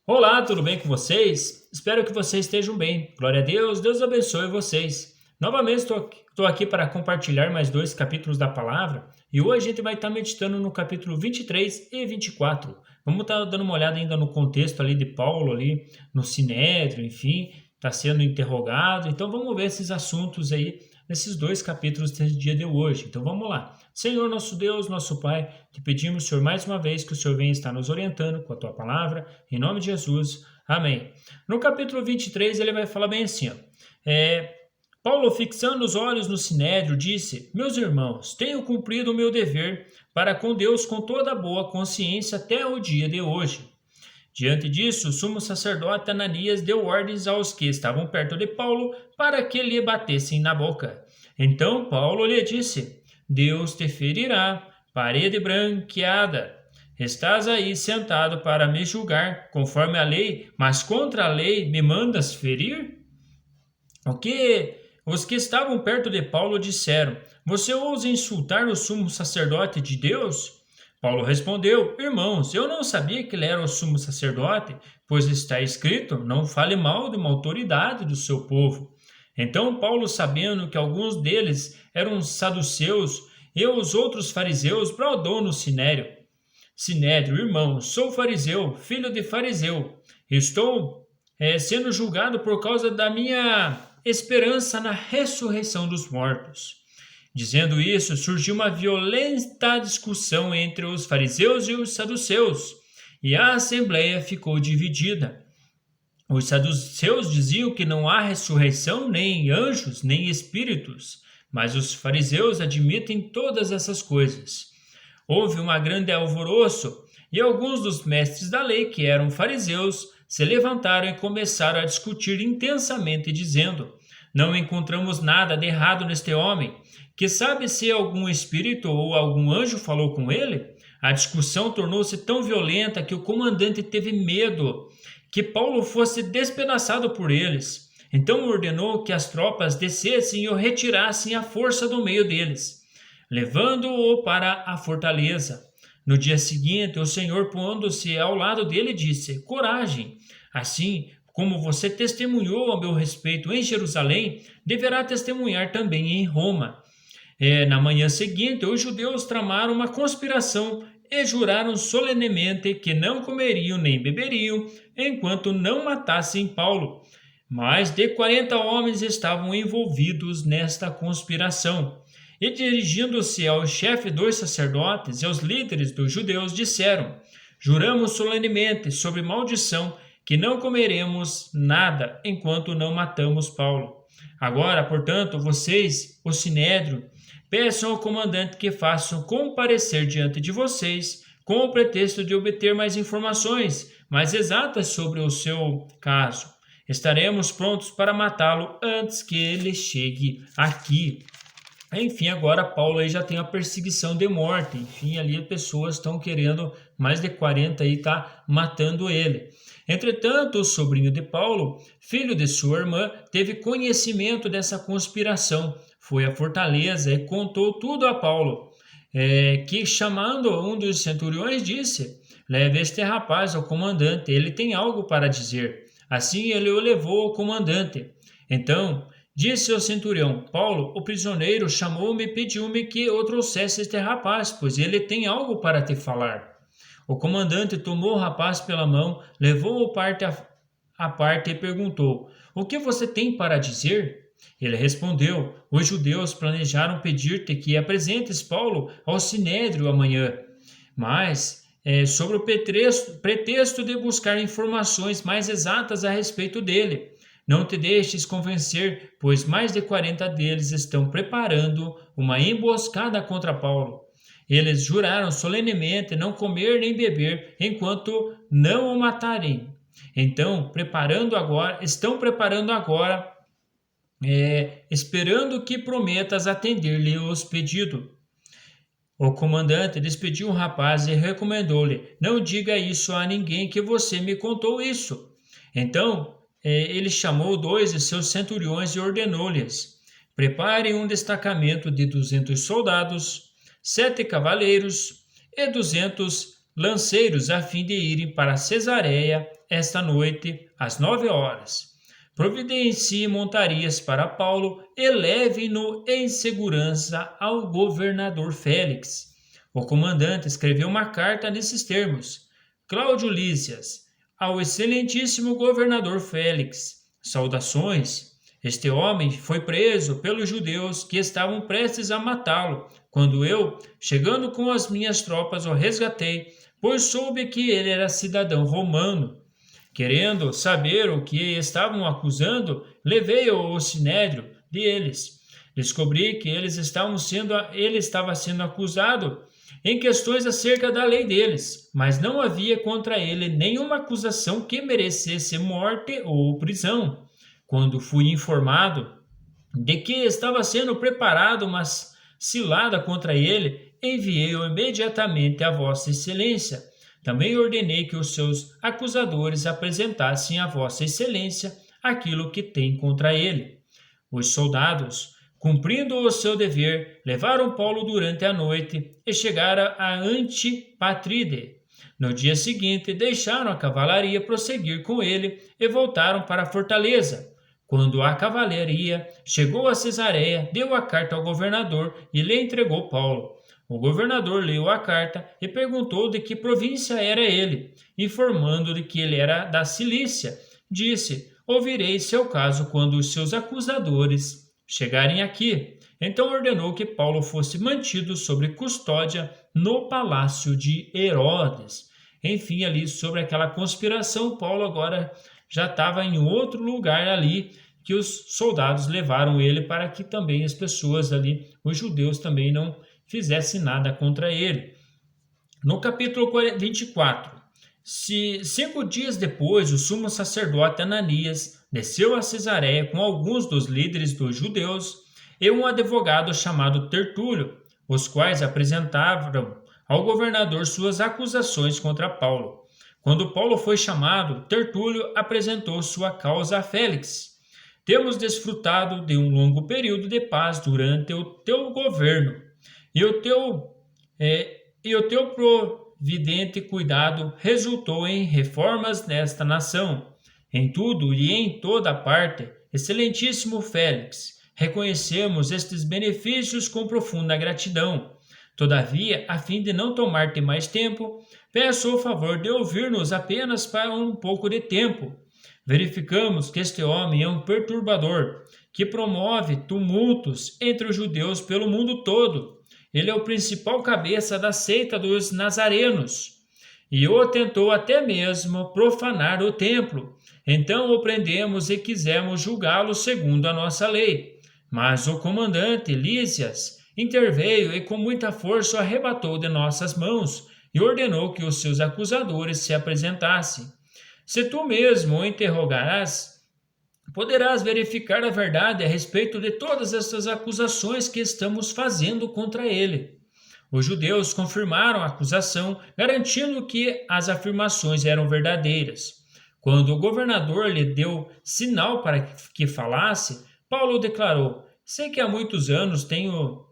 Olá, tudo bem com vocês? Espero que vocês estejam bem. Glória a Deus, Deus abençoe vocês. Novamente estou aqui para compartilhar mais dois capítulos da palavra e hoje a gente vai estar meditando no capítulo 23 e 24. Vamos estar dando uma olhada ainda no contexto ali de Paulo, ali no Sinédrio, enfim, está sendo interrogado. Então vamos ver esses assuntos aí nesses dois capítulos desse dia de hoje. Então vamos lá. Senhor, nosso Deus, nosso Pai, te pedimos, Senhor, mais uma vez que o Senhor venha estar nos orientando com a tua palavra, em nome de Jesus. Amém. No capítulo 23, ele vai falar bem assim, ó. Paulo, fixando os olhos no Sinédrio, disse: Meus irmãos, tenho cumprido o meu dever para com Deus com toda boa consciência até o dia de hoje. Diante disso, o sumo sacerdote Ananias deu ordens aos que estavam perto de Paulo para que lhe batessem na boca. Então Paulo lhe disse: Deus te ferirá, parede branqueada. Estás aí sentado para me julgar conforme a lei, mas contra a lei me mandas ferir? O que os que estavam perto de Paulo disseram: Você ousa insultar o sumo sacerdote de Deus? Paulo respondeu: Irmãos, eu não sabia que ele era o sumo sacerdote, pois está escrito: Não fale mal de uma autoridade do seu povo. Então Paulo, sabendo que alguns deles eram saduceus e os outros fariseus, bradou no Sinédrio, irmão, sou fariseu, filho de fariseu. Estou sendo julgado por causa da minha esperança na ressurreição dos mortos. Dizendo isso, surgiu uma violenta discussão entre os fariseus e os saduceus, e a assembleia ficou dividida. Os saduceus diziam que não há ressurreição, nem anjos, nem espíritos, mas os fariseus admitem todas essas coisas. Houve um grande alvoroço, e alguns dos mestres da lei, que eram fariseus, se levantaram e começaram a discutir intensamente, dizendo: Não encontramos nada de errado neste homem, que sabe se algum espírito ou algum anjo falou com ele? A discussão tornou-se tão violenta que o comandante teve medo que Paulo fosse despedaçado por eles. Então ordenou que as tropas descessem e o retirassem à força do meio deles, levando-o para a fortaleza. No dia seguinte, o Senhor, pondo-se ao lado dele, disse: Coragem! Assim como você testemunhou a meu respeito em Jerusalém, deverá testemunhar também em Roma. Na manhã seguinte, os judeus tramaram uma conspiração e juraram solenemente que não comeriam nem beberiam enquanto não matassem Paulo. Mais de 40 homens estavam envolvidos nesta conspiração. E dirigindo-se ao chefe dos sacerdotes e aos líderes dos judeus, disseram: Juramos solenemente, sob maldição, que não comeremos nada enquanto não matamos Paulo. Agora, portanto, vocês, o Sinédrio, peçam ao comandante que façam comparecer diante de vocês com o pretexto de obter mais informações mais exatas sobre o seu caso. Estaremos prontos para matá-lo antes que ele chegue aqui. Enfim, agora Paulo aí já tem a perseguição de morte. Enfim, ali as pessoas estão querendo, mais de 40 aí tá matando ele. Entretanto, o sobrinho de Paulo, filho de sua irmã, teve conhecimento dessa conspiração. Foi à fortaleza e contou tudo a Paulo, que chamando um dos centuriões disse: Leve este rapaz ao comandante, ele tem algo para dizer. Assim ele o levou ao comandante. Então disse ao centurião: Paulo, o prisioneiro, chamou-me e pediu-me que eu trouxesse este rapaz, pois ele tem algo para te falar. O comandante tomou o rapaz pela mão, levou-o à parte e perguntou: O que você tem para dizer? Ele respondeu: Os judeus planejaram pedir-te que apresentes Paulo ao sinédrio amanhã, mas sobre o pretexto de buscar informações mais exatas a respeito dele. Não te deixes convencer, pois mais de 40 deles estão preparando uma emboscada contra Paulo. Eles juraram solenemente não comer nem beber enquanto não o matarem. Então, estão preparando agora, esperando que prometas atender-lhe os pedidos. O comandante despediu o rapaz e recomendou-lhe: Não diga isso a ninguém que você me contou isso. Então, ele chamou 2 de seus centuriões e ordenou-lhes: Preparem um destacamento de 200 soldados, 7 cavaleiros e 200 lanceiros a fim de irem para Cesareia esta noite às 9 horas. Providencie montarias para Paulo e leve-no em segurança ao governador Félix. O comandante escreveu uma carta nesses termos: Cláudio Lísias, ao excelentíssimo governador Félix, saudações. Este homem foi preso pelos judeus que estavam prestes a matá-lo, quando eu, chegando com as minhas tropas, o resgatei, pois soube que ele era cidadão romano. Querendo saber o que estavam acusando, levei-o ao sinédrio deles. Descobri que ele estava sendo acusado em questões acerca da lei deles, mas não havia contra ele nenhuma acusação que merecesse morte ou prisão. Quando fui informado de que estava sendo preparada uma cilada contra ele, enviei-o imediatamente a Vossa Excelência. Também ordenei que os seus acusadores apresentassem a Vossa Excelência aquilo que tem contra ele. Os soldados, cumprindo o seu dever, levaram Paulo durante a noite e chegaram a Antipatride. No dia seguinte, deixaram a cavalaria prosseguir com ele e voltaram para a fortaleza. Quando a cavalaria chegou a Cesareia, deu a carta ao governador e lhe entregou Paulo. O governador leu a carta e perguntou de que província era ele, informando-lhe que ele era da Cilícia. Disse: ouvirei seu caso quando os seus acusadores chegarem aqui. Então ordenou que Paulo fosse mantido sob custódia no palácio de Herodes. Enfim, ali sobre aquela conspiração, Paulo agora já estava em outro lugar ali, que os soldados levaram ele para que também as pessoas ali, os judeus também não fizessem nada contra ele. No capítulo 24, 5 dias depois, o sumo sacerdote Ananias desceu a Cesareia com alguns dos líderes dos judeus e um advogado chamado Tertúlio, os quais apresentaram ao governador suas acusações contra Paulo. Quando Paulo foi chamado, Tertúlio apresentou sua causa a Félix. Temos desfrutado de um longo período de paz durante o teu governo, e o teu providente cuidado resultou em reformas nesta nação. Em tudo e em toda parte, excelentíssimo Félix, reconhecemos estes benefícios com profunda gratidão. Todavia, a fim de não tomar-te mais tempo, peço o favor de ouvir-nos apenas para um pouco de tempo. Verificamos que este homem é um perturbador, que promove tumultos entre os judeus pelo mundo todo. Ele é o principal cabeça da seita dos nazarenos, e o tentou até mesmo profanar o templo. Então o prendemos e quisemos julgá-lo segundo a nossa lei. Mas o comandante Lísias interveio e com muita força o arrebatou de nossas mãos e ordenou que os seus acusadores se apresentassem. Se tu mesmo o interrogarás, poderás verificar a verdade a respeito de todas essas acusações que estamos fazendo contra ele. Os judeus confirmaram a acusação, garantindo que as afirmações eram verdadeiras. Quando o governador lhe deu sinal para que falasse, Paulo declarou: sei que há muitos anos tenho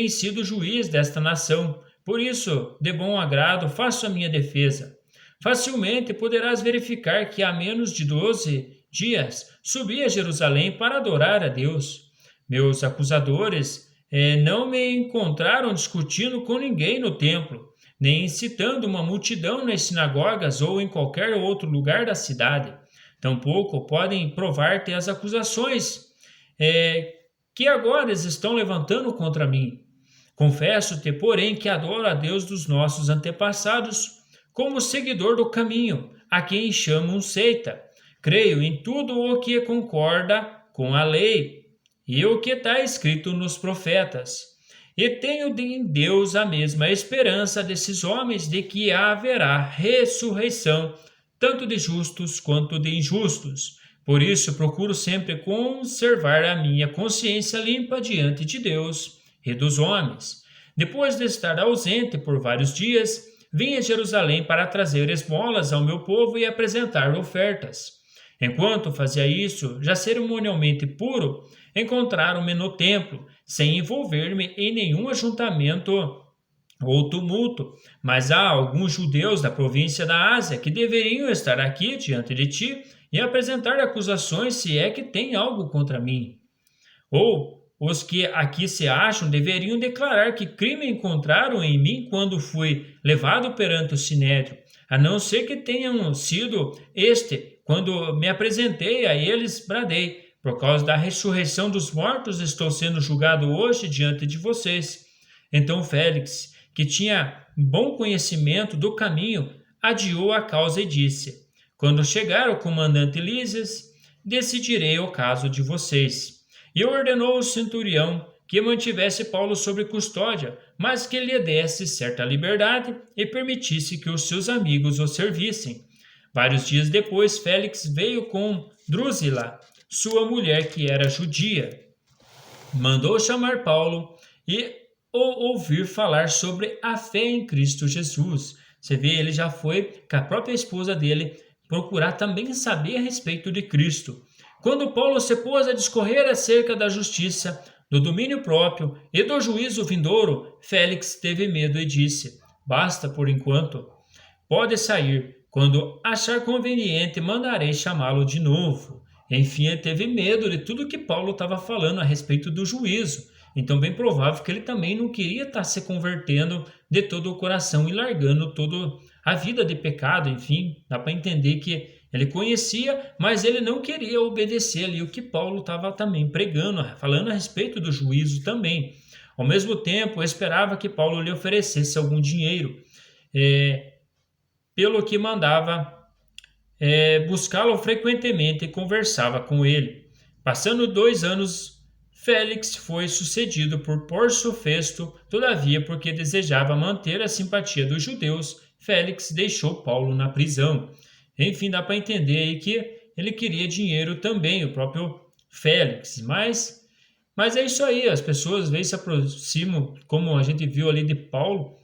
sido juiz desta nação, por isso, de bom agrado, faço a minha defesa. Facilmente poderás verificar que há menos de 12 dias subi a Jerusalém para adorar a Deus. Meus acusadores não me encontraram discutindo com ninguém no templo, nem incitando uma multidão nas sinagogas ou em qualquer outro lugar da cidade. Tampouco podem provar-te as acusações que agora eles estão levantando contra mim. Confesso-te, porém, que adoro a Deus dos nossos antepassados como seguidor do caminho, a quem chamam seita. Creio em tudo o que concorda com a lei e o que está escrito nos profetas. E tenho em Deus a mesma esperança desses homens de que haverá ressurreição, tanto de justos quanto de injustos. Por isso procuro sempre conservar a minha consciência limpa diante de Deus e dos homens. Depois de estar ausente por vários dias, vim a Jerusalém para trazer esmolas ao meu povo e apresentar ofertas. Enquanto fazia isso, já cerimonialmente puro, encontraram-me no templo, sem envolver-me em nenhum ajuntamento ou tumulto, mas há alguns judeus da província da Ásia que deveriam estar aqui diante de ti e apresentar acusações se é que tem algo contra mim. Ou os que aqui se acham deveriam declarar que crime encontraram em mim quando fui levado perante o sinédrio, a não ser que tenham sido quando me apresentei a eles, bradei. Por causa da ressurreição dos mortos, estou sendo julgado hoje diante de vocês. Então Félix, que tinha bom conhecimento do caminho, adiou a causa e disse: Quando chegar o comandante Lísias, decidirei o caso de vocês. E ordenou ao centurião que mantivesse Paulo sob custódia, mas que lhe desse certa liberdade e permitisse que os seus amigos o servissem. Vários dias depois, Félix veio com Drusila, sua mulher que era judia. Mandou chamar Paulo e o ouvir falar sobre a fé em Cristo Jesus. Você vê, ele já foi com a própria esposa dele procurar também saber a respeito de Cristo. Quando Paulo se pôs a discorrer acerca da justiça, do domínio próprio e do juízo vindouro, Félix teve medo e disse: Basta por enquanto. Pode sair. Quando achar conveniente, mandarei chamá-lo de novo. Enfim, ele teve medo de tudo que Paulo estava falando a respeito do juízo. Então, bem provável que ele também não queria estar se convertendo de todo o coração e largando toda a vida de pecado. Enfim, dá para entender que ele conhecia, mas ele não queria obedecer ali o que Paulo estava também pregando, falando a respeito do juízo também. Ao mesmo tempo, esperava que Paulo lhe oferecesse algum dinheiro, pelo que mandava buscá-lo frequentemente e conversava com ele. Passando 2 anos, Félix foi sucedido por Pórcio Festo. Todavia, porque desejava manter a simpatia dos judeus, Félix deixou Paulo na prisão. Enfim, dá para entender aí que ele queria dinheiro também, o próprio Félix. Mas é isso aí, as pessoas às vezes se aproximam, como a gente viu ali de Paulo,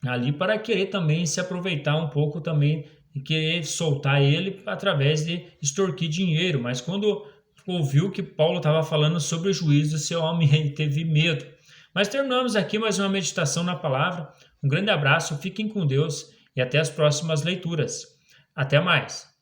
ali para querer também se aproveitar um pouco também e querer soltar ele através de extorquir dinheiro. Mas quando ouviu que Paulo estava falando sobre o juízo, seu homem teve medo. Mas terminamos aqui mais uma meditação na palavra. Um grande abraço, fiquem com Deus e até as próximas leituras. Até mais!